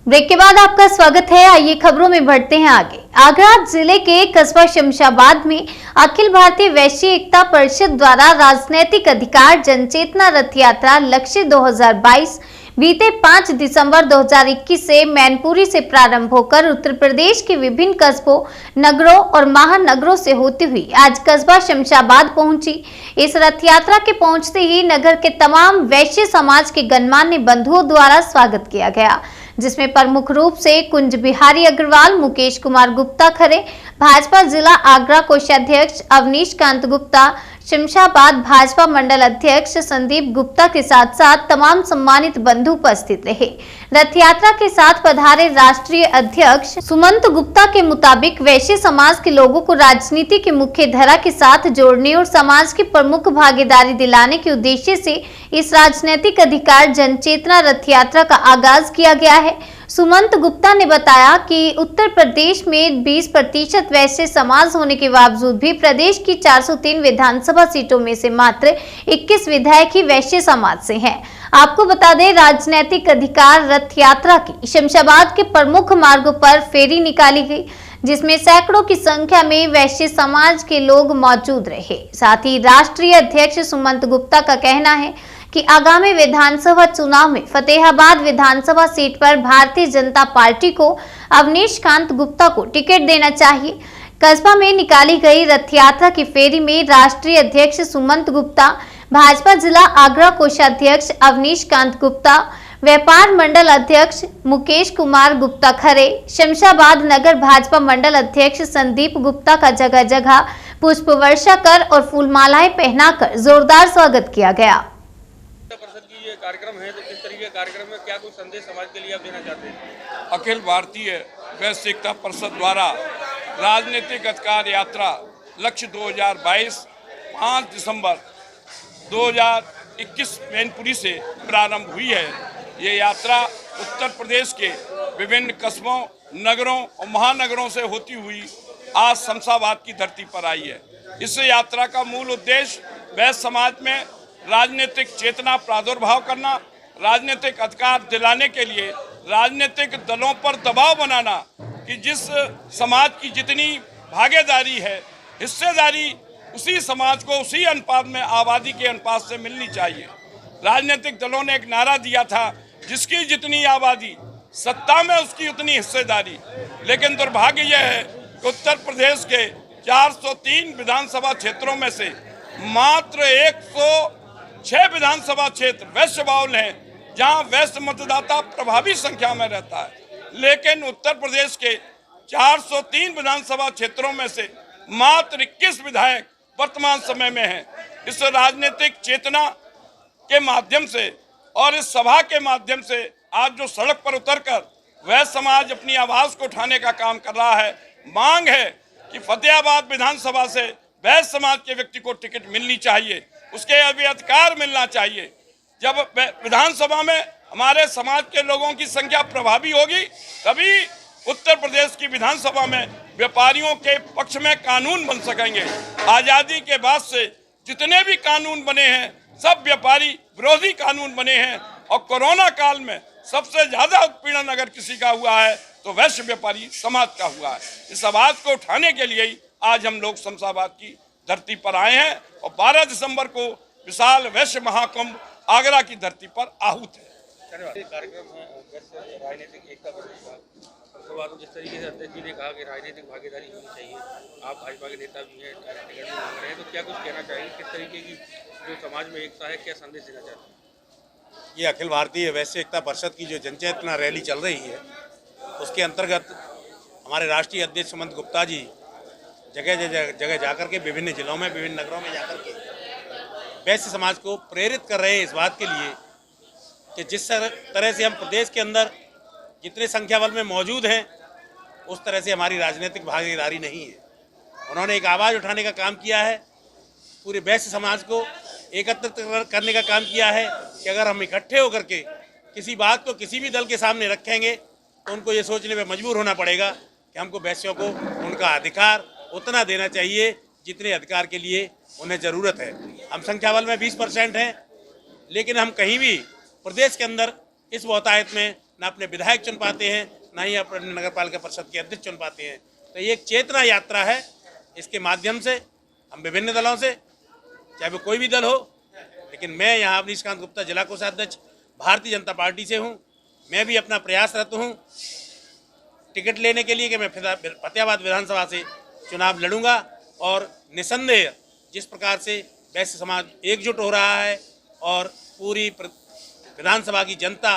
Break के बाद आपका स्वागत है। आइए खबरों में बढ़ते हैं आगे। आगरा जिले के कस्बा शमशाबाद में अखिल भारतीय वैश्य एकता परिषद द्वारा राजनीतिक अधिकार जनचेतना रथ यात्रा लक्ष्य 2022 बीते 5 दिसंबर 2021 से मैनपुरी से प्रारंभ होकर उत्तर प्रदेश के विभिन्न कस्बों, नगरों और महानगरों से होती हुई आज कस्बा शमशाबाद पहुंची। इस रथ यात्रा के पहुंचते ही नगर के तमाम वैश्य समाज के गणमान्य बंधुओं द्वारा स्वागत किया गया, जिसमें प्रमुख रूप से कुंज बिहारी अग्रवाल, मुकेश कुमार गुप्ता खरे, भाजपा जिला आगरा कोषाध्यक्ष अवनीश कांत गुप्ता, शमशाबाद भाजपा मंडल अध्यक्ष संदीप गुप्ता के साथ साथ तमाम सम्मानित बंधु उपस्थित रहे। रथ यात्रा के साथ पधारे राष्ट्रीय अध्यक्ष सुमंत गुप्ता के मुताबिक वैश्य समाज के लोगों को राजनीति की मुख्य धारा के साथ जोड़ने और समाज की प्रमुख भागीदारी दिलाने के उद्देश्य से इस राजनीतिक अधिकार जनचेतना रथ यात्रा का आगाज किया गया है। सुमंत गुप्ता ने बताया कि उत्तर प्रदेश में 20% वैश्य समाज होने के बावजूद भी प्रदेश की 403 विधानसभा सीटों में से मात्र 21 विधायक ही वैश्य समाज से हैं। आपको बता दें, राजनीतिक अधिकार रथ यात्रा की शमशाबाद के प्रमुख मार्गों पर फेरी निकाली गई, जिसमें सैकड़ों की संख्या में वैश्य समाज के लोग मौजूद रहे। साथ ही राष्ट्रीय अध्यक्ष सुमंत गुप्ता का कहना है कि आगामी विधानसभा चुनाव में फतेहाबाद विधानसभा सीट पर भारतीय जनता पार्टी को अवनीश कांत गुप्ता को टिकट देना चाहिए। कस्बा में निकाली गई रथ यात्रा की फेरी में राष्ट्रीय अध्यक्ष सुमंत गुप्ता, भाजपा जिला आगरा कोषाध्यक्ष अवनीश कांत गुप्ता, व्यापार मंडल अध्यक्ष मुकेश कुमार गुप्ता खरे, शमशाबाद नगर भाजपा मंडल अध्यक्ष संदीप गुप्ता का जगह जगह पुष्प वर्षा कर और फूलमालाएं पहनाकर जोरदार स्वागत किया गया। परिषद की ये कार्यक्रम है, तो किस तरीके के कार्यक्रम में क्या कोई संदेश समाज के लिए आप देना चाहते हैं? अखिल भारतीय वैश्य एकता परिषद द्वारा राजनीतिक अधिकार यात्रा लक्ष्य 2022 5 दिसंबर 2021 मैनपुरी से प्रारंभ हुई है। ये यात्रा उत्तर प्रदेश के विभिन्न कस्बों, नगरों और महानगरों से होती हुई आज शमशाबाद की धरती पर आई है। इस यात्रा का मूल उद्देश्य वैश्य समाज में राजनीतिक चेतना प्रादुर्भाव करना, राजनीतिक अधिकार दिलाने के लिए राजनीतिक दलों पर दबाव बनाना कि जिस समाज की जितनी भागीदारी है, हिस्सेदारी उसी समाज को उसी अनुपात में, आबादी के अनुपात से मिलनी चाहिए। राजनीतिक दलों ने एक नारा दिया था, जिसकी जितनी आबादी सत्ता में उसकी उतनी हिस्सेदारी। लेकिन दुर्भाग्य यह है कि उत्तर प्रदेश के 403 विधानसभा क्षेत्रों में से मात्र 106 विधानसभा क्षेत्र वैश्य बाहुल हैं, जहां वैश्य मतदाता प्रभावी संख्या में रहता है। लेकिन उत्तर प्रदेश के 403 विधानसभा क्षेत्रों में से मात्र 21 विधायक वर्तमान समय में हैं। इस राजनीतिक चेतना के माध्यम से और इस सभा के माध्यम से आज जो सड़क पर उतरकर वैश्य समाज अपनी आवाज को उठाने का काम कर रहा है, मांग है कि फतेहाबाद विधानसभा से वैश्य समाज के व्यक्ति को टिकट मिलनी चाहिए, उसके अभी अधिकार मिलना चाहिए। जब विधानसभा में हमारे समाज के लोगों की संख्या प्रभावी होगी, तभी उत्तर प्रदेश की विधानसभा में व्यापारियों के पक्ष में कानून बन सकेंगे। आज़ादी के बाद से जितने भी कानून बने हैं, सब व्यापारी विरोधी कानून बने हैं, और कोरोना काल में सबसे ज्यादा उत्पीड़न अगर किसी का हुआ है तो वैश्य व्यापारी समाज का हुआ है। इस आवाज को उठाने के लिए ही आज हम लोग शमशाबाद की धरती पर आए हैं और 12 दिसंबर को विशाल वैश्य महाकुंभ आगरा की धरती पर आहूत है। कार्यक्रम है राजनीतिक एकता परिषद का, जिस तरीके से अध्यक्ष जी ने कहा कि राजनीतिक भागीदारी होनी चाहिए, आप भाजपा के नेता भी हैं, टिकट भी मांग रहे हैं, तो क्या कुछ कहना चाहेंगे? किस तरीके की जो समाज में एकता है, क्या संदेश देना चाहते हैं? ये अखिल भारतीय वैश्य एकता परिषद की जो जनचेतना रैली चल रही है, उसके अंतर्गत हमारे राष्ट्रीय अध्यक्ष सुमंत गुप्ता जी जगह जगह जाकर के विभिन्न जिलों में, विभिन्न नगरों में जाकर के वैश्य समाज को प्रेरित कर रहे हैं इस बात के लिए कि जिस तरह से हम प्रदेश के अंदर जितने संख्या बल में मौजूद हैं, उस तरह से हमारी राजनीतिक भागीदारी नहीं है। उन्होंने एक आवाज़ उठाने का काम किया है, पूरे वैश्य समाज को एकत्रित करने का काम किया है कि अगर हम इकट्ठे होकर के किसी बात को किसी भी दल के सामने रखेंगे तो उनको ये सोचने पे मजबूर होना पड़ेगा कि हमको वैश्यों को उनका अधिकार उतना देना चाहिए जितने अधिकार के लिए उन्हें ज़रूरत है। हम संख्या बल में 20% हैं, लेकिन हम कहीं भी प्रदेश के अंदर इस बहुतायत में ना अपने विधायक चुन पाते हैं, ना ही अपने नगर पालिका परिषद के अध्यक्ष चुन पाते हैं। तो ये एक चेतना यात्रा है। इसके माध्यम से हम विभिन्न दलों से, चाहे वो कोई भी दल हो, लेकिन मैं यहाँ अवनीशकांत गुप्ता जिला कोषाध्यक्ष भारतीय जनता पार्टी से हूँ। मैं भी अपना प्रयासरत हूँ टिकट लेने के लिए कि मैं फतेहाबाद विधानसभा से चुनाव लड़ूंगा। और निसंदेह जिस प्रकार से वैश्य समाज एकजुट हो रहा है और पूरी विधानसभा की जनता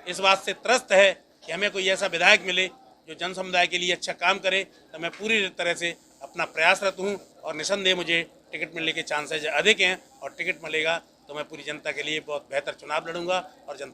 इस बात से त्रस्त है कि हमें कोई ऐसा विधायक मिले जो जन समुदाय के लिए अच्छा काम करे, तो मैं पूरी तरह से अपना प्रयासरत हूँ। और निसंदेह मुझे टिकट मिलने के चांसेज अधिक हैं, और टिकट मिलेगा तो मैं पूरी जनता के लिए बहुत बेहतर चुनाव लड़ूंगा और जनता